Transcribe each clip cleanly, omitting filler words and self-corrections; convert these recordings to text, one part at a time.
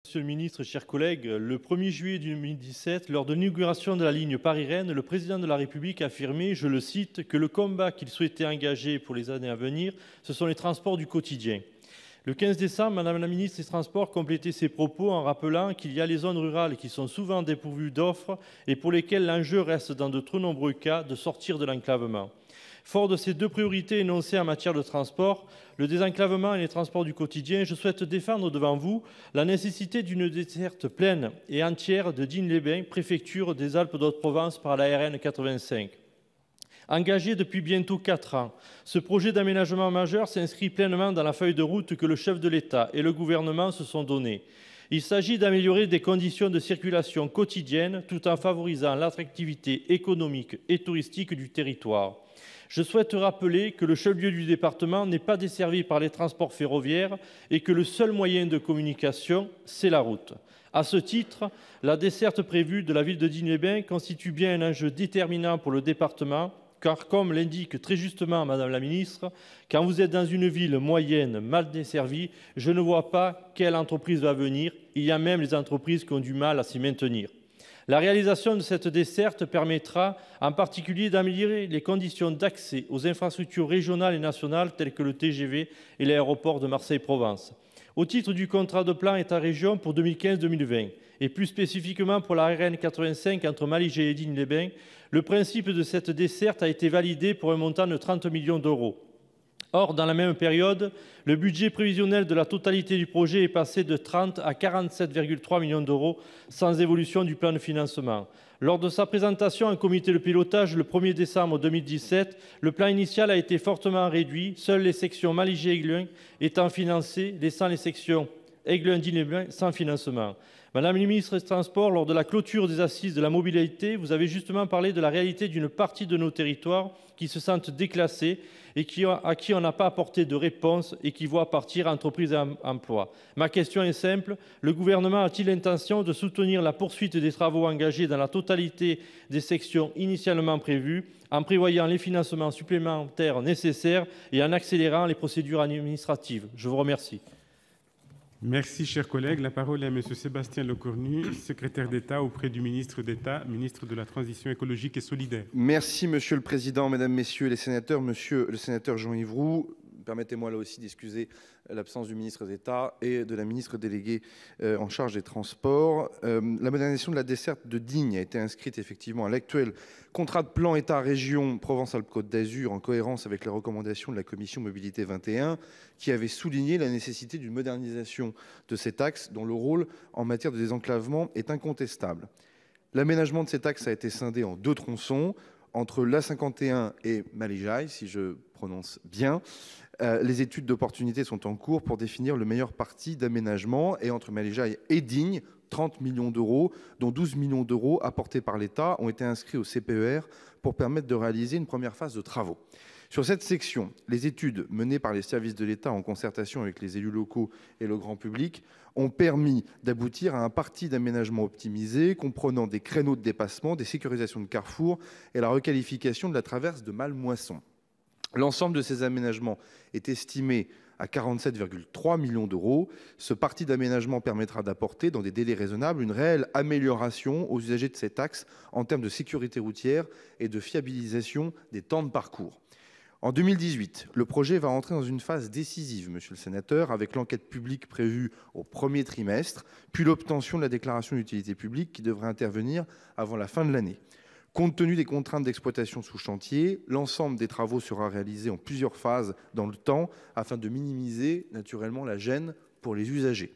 Monsieur le ministre, chers collègues, le 1er juillet 2017, lors de l'inauguration de la ligne Paris-Rennes, le président de la République a affirmé, je le cite, que le combat qu'il souhaitait engager pour les années à venir, ce sont les transports du quotidien. Le 15 décembre, Madame la ministre des Transports complétait ses propos en rappelant qu'il y a les zones rurales qui sont souvent dépourvues d'offres et pour lesquelles l'enjeu reste dans de trop nombreux cas de sortir de l'enclavement. Fort de ces deux priorités énoncées en matière de transport, le désenclavement et les transports du quotidien, je souhaite défendre devant vous la nécessité d'une desserte pleine et entière de Digne-les-Bains, préfecture des Alpes-de-Haute-Provence par la RN 85. Engagé depuis bientôt 4 ans, ce projet d'aménagement majeur s'inscrit pleinement dans la feuille de route que le chef de l'État et le gouvernement se sont donnée. Il s'agit d'améliorer des conditions de circulation quotidiennes tout en favorisant l'attractivité économique et touristique du territoire. Je souhaite rappeler que le chef-lieu du département n'est pas desservi par les transports ferroviaires et que le seul moyen de communication, c'est la route. À ce titre, la desserte prévue de la ville de Digne-les-Bains constitue bien un enjeu déterminant pour le département, car comme l'indique très justement Madame la ministre, quand vous êtes dans une ville moyenne mal desservie, je ne vois pas quelle entreprise va venir. Il y a même les entreprises qui ont du mal à s'y maintenir. La réalisation de cette desserte permettra en particulier d'améliorer les conditions d'accès aux infrastructures régionales et nationales telles que le TGV et l'aéroport de Marseille-Provence. Au titre du contrat de plan État-région pour 2015-2020, et plus spécifiquement pour la RN 85 entre Malijai et Digne-les-Bains, le principe de cette desserte a été validé pour un montant de 30 millions d'euros. Or, dans la même période, le budget prévisionnel de la totalité du projet est passé de 30 à 47,3 millions d'euros, sans évolution du plan de financement. Lors de sa présentation en comité de pilotage le 1er décembre 2017, le plan initial a été fortement réduit, seules les sections Malijai-Aiglun étant financées, laissant les sections Aiglun-Digne-les-Bains sans financement. Madame la ministre des Transports, lors de la clôture des assises de la mobilité, vous avez justement parlé de la réalité d'une partie de nos territoires qui se sentent déclassés et à qui on n'a pas apporté de réponse et qui voient partir entreprises et emplois. Ma question est simple, le gouvernement a-t-il l'intention de soutenir la poursuite des travaux engagés dans la totalité des sections initialement prévues, en prévoyant les financements supplémentaires nécessaires et en accélérant les procédures administratives? Je vous remercie. Merci, cher collègue. La parole est à Monsieur Sébastien Lecornu, secrétaire d'État auprès du ministre d'État, ministre de la Transition écologique et solidaire. Merci, Monsieur le Président, Mesdames, Messieurs les sénateurs. Monsieur le sénateur Jean-Yves Roux, permettez-moi là aussi d'excuser l'absence du ministre d'État et de la ministre déléguée en charge des Transports. La modernisation de la desserte de Digne a été inscrite effectivement à l'actuel contrat de plan État-région Provence-Alpes-Côte d'Azur en cohérence avec les recommandations de la Commission Mobilité 21 qui avait souligné la nécessité d'une modernisation de cet axe dont le rôle en matière de désenclavement est incontestable. L'aménagement de cet axe a été scindé en 2 tronçons entre l'A51 et Malijai, si je prononce bien. Les études d'opportunité sont en cours pour définir le meilleur parti d'aménagement et entre Malijai et Digne, 30 millions d'euros, dont 12 millions d'euros apportés par l'État, ont été inscrits au CPER pour permettre de réaliser une première phase de travaux. Sur cette section, les études menées par les services de l'État en concertation avec les élus locaux et le grand public ont permis d'aboutir à un parti d'aménagement optimisé comprenant des créneaux de dépassement, des sécurisations de carrefours et la requalification de la traverse de Mallemoisson. L'ensemble de ces aménagements est estimé à 47,3 millions d'euros. Ce parti d'aménagement permettra d'apporter, dans des délais raisonnables, une réelle amélioration aux usagers de cet axe en termes de sécurité routière et de fiabilisation des temps de parcours. En 2018, le projet va entrer dans une phase décisive, monsieur le sénateur, avec l'enquête publique prévue au premier trimestre, puis l'obtention de la déclaration d'utilité publique qui devrait intervenir avant la fin de l'année. Compte tenu des contraintes d'exploitation sous chantier, l'ensemble des travaux sera réalisé en plusieurs phases dans le temps afin de minimiser naturellement la gêne pour les usagers.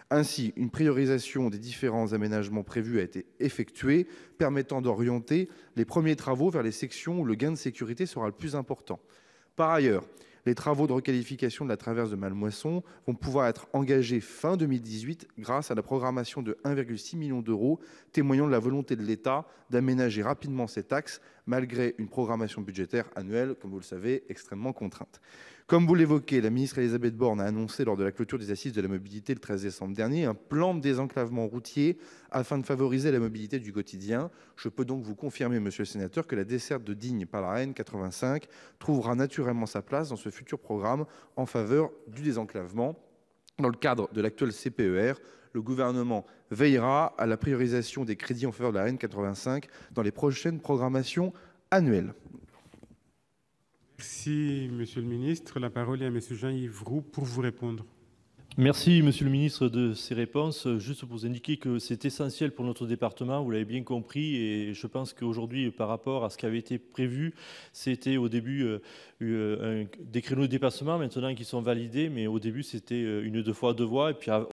Ainsi, une priorisation des différents aménagements prévus a été effectuée, permettant d'orienter les premiers travaux vers les sections où le gain de sécurité sera le plus important. Par ailleurs, les travaux de requalification de la traverse de Mallemoisson vont pouvoir être engagés fin 2018 grâce à la programmation de 1,6 million d'euros, témoignant de la volonté de l'État d'aménager rapidement cet axe, malgré une programmation budgétaire annuelle, comme vous le savez, extrêmement contrainte. Comme vous l'évoquez, la ministre Elisabeth Borne a annoncé lors de la clôture des Assises de la mobilité le 13 décembre dernier un plan de désenclavement routier afin de favoriser la mobilité du quotidien. Je peux donc vous confirmer, monsieur le sénateur, que la desserte de Digne par la RN 85 trouvera naturellement sa place dans ce futur programme en faveur du désenclavement. Dans le cadre de l'actuel CPER, le Gouvernement veillera à la priorisation des crédits en faveur de la RN85 dans les prochaines programmations annuelles. Merci, monsieur le ministre. La parole est à monsieur Jean-Yves Roux pour vous répondre. Merci, monsieur le ministre, de ces réponses. Juste pour vous indiquer que c'est essentiel pour notre département, vous l'avez bien compris, et je pense qu'aujourd'hui, par rapport à ce qui avait été prévu, c'était au début des créneaux de dépassement, maintenant qui sont validés, mais au début, c'était une 2 fois 2 voies, et puis